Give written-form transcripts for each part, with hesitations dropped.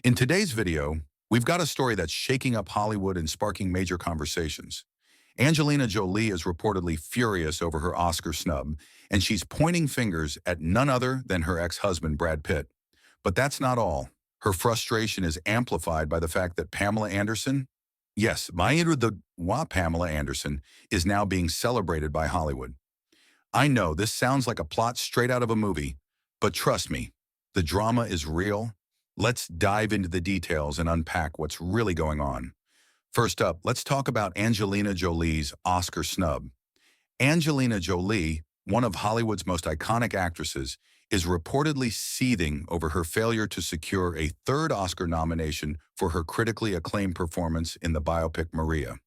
In today's video, we've got a story that's shaking up Hollywood and sparking major conversations. Angelina Jolie is reportedly furious over her Oscar snub, and she's pointing fingers at none other than her ex-husband, Brad Pitt. But that's not all. Her frustration is amplified by the fact that Pamela Anderson, yes, Pamela Anderson, is now being celebrated by Hollywood. I know this sounds like a plot straight out of a movie, but trust me, the drama is real. Let's dive into the details and unpack what's really going on. First up, let's talk about Angelina Jolie's Oscar snub. Angelina Jolie, one of Hollywood's most iconic actresses, is reportedly seething over her failure to secure a third Oscar nomination for her critically acclaimed performance in the biopic Maria.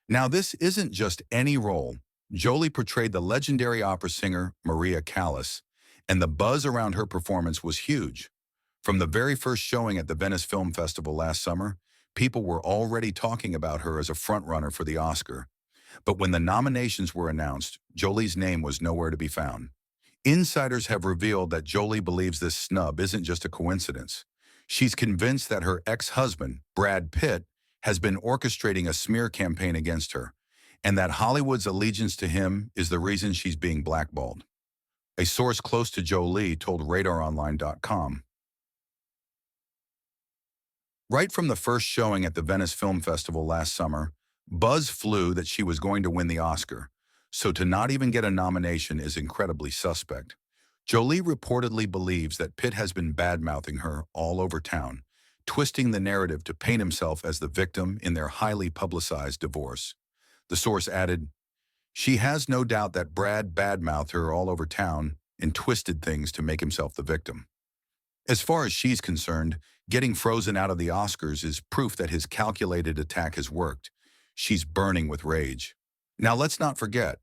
Now, this isn't just any role. Jolie portrayed the legendary opera singer Maria Callas, and the buzz around her performance was huge. From the very first showing at the Venice Film Festival last summer, people were already talking about her as a frontrunner for the Oscar. But when the nominations were announced, Jolie's name was nowhere to be found. Insiders have revealed that Jolie believes this snub isn't just a coincidence. She's convinced that her ex-husband, Brad Pitt, has been orchestrating a smear campaign against her, and that Hollywood's allegiance to him is the reason she's being blackballed. A source close to Jolie told RadarOnline.com. Right from the first showing at the Venice Film Festival last summer, buzz flew that she was going to win the Oscar, so to not even get a nomination is incredibly suspect. Jolie reportedly believes that Pitt has been bad-mouthing her all over town, twisting the narrative to paint himself as the victim in their highly publicized divorce. The source added, "She has no doubt that Brad bad-mouthed her all over town and twisted things to make himself the victim. As far as she's concerned, getting frozen out of the Oscars is proof that his calculated attack has worked. She's burning with rage." Now let's not forget,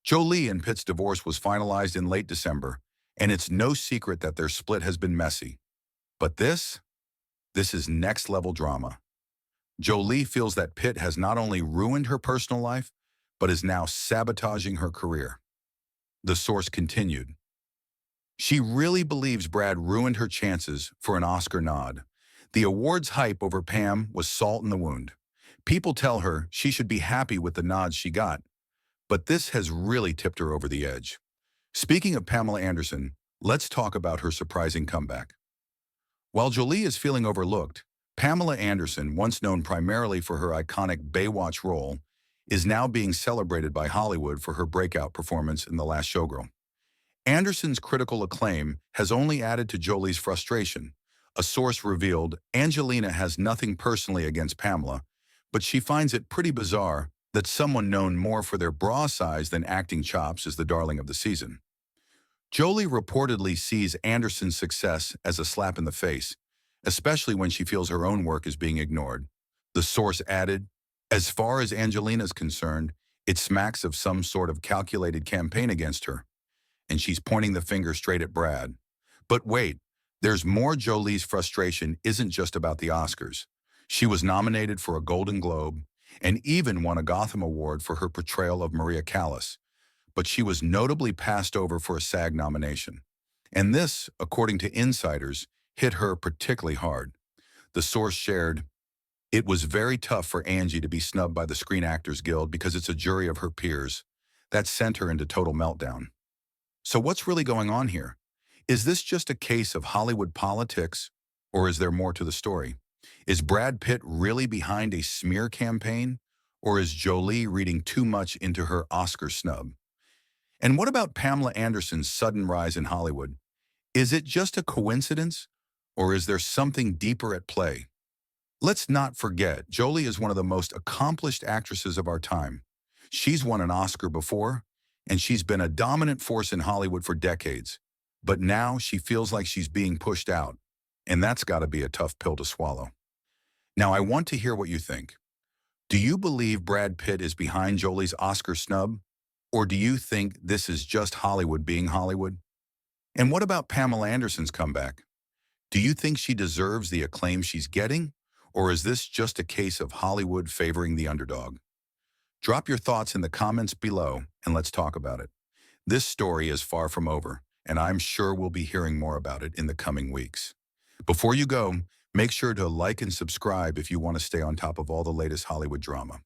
Jolie and Pitt's divorce was finalized in late December, and it's no secret that their split has been messy. But this is next-level drama. Jolie feels that Pitt has not only ruined her personal life, but is now sabotaging her career. The source continued, "She really believes Brad ruined her chances for an Oscar nod. The awards hype over Pam was salt in the wound. People tell her she should be happy with the nods she got, but this has really tipped her over the edge." Speaking of Pamela Anderson, let's talk about her surprising comeback. While Jolie is feeling overlooked, Pamela Anderson, once known primarily for her iconic Baywatch role, is now being celebrated by Hollywood for her breakout performance in The Last Showgirl. Anderson's critical acclaim has only added to Jolie's frustration. A source revealed Angelina has nothing personally against Pamela, but she finds it pretty bizarre that someone known more for their bra size than acting chops is the darling of the season. Jolie reportedly sees Anderson's success as a slap in the face, especially when she feels her own work is being ignored. The source added, "As far as Angelina's concerned, it smacks of some sort of calculated campaign against her, and she's pointing the finger straight at Brad." But wait, there's more. Jolie's frustration isn't just about the Oscars. She was nominated for a Golden Globe and even won a Gotham Award for her portrayal of Maria Callas, but she was notably passed over for a SAG nomination. And this, according to insiders, hit her particularly hard. The source shared, "It was very tough for Angie to be snubbed by the Screen Actors Guild because it's a jury of her peers. That sent her into total meltdown." So what's really going on here? Is this just a case of Hollywood politics, or is there more to the story? Is Brad Pitt really behind a smear campaign, or is Jolie reading too much into her Oscar snub? And what about Pamela Anderson's sudden rise in Hollywood? Is it just a coincidence, or is there something deeper at play? Let's not forget, Jolie is one of the most accomplished actresses of our time. She's won an Oscar before, and she's been a dominant force in Hollywood for decades. But now she feels like she's being pushed out, and that's got to be a tough pill to swallow. Now, I want to hear what you think. Do you believe Brad Pitt is behind Jolie's Oscar snub, or do you think this is just Hollywood being Hollywood? And what about Pamela Anderson's comeback? Do you think she deserves the acclaim she's getting, or is this just a case of Hollywood favoring the underdog? Drop your thoughts in the comments below, and let's talk about it. This story is far from over, and I'm sure we'll be hearing more about it in the coming weeks. Before you go, Make sure to like and subscribe if you want to stay on top of all the latest Hollywood drama.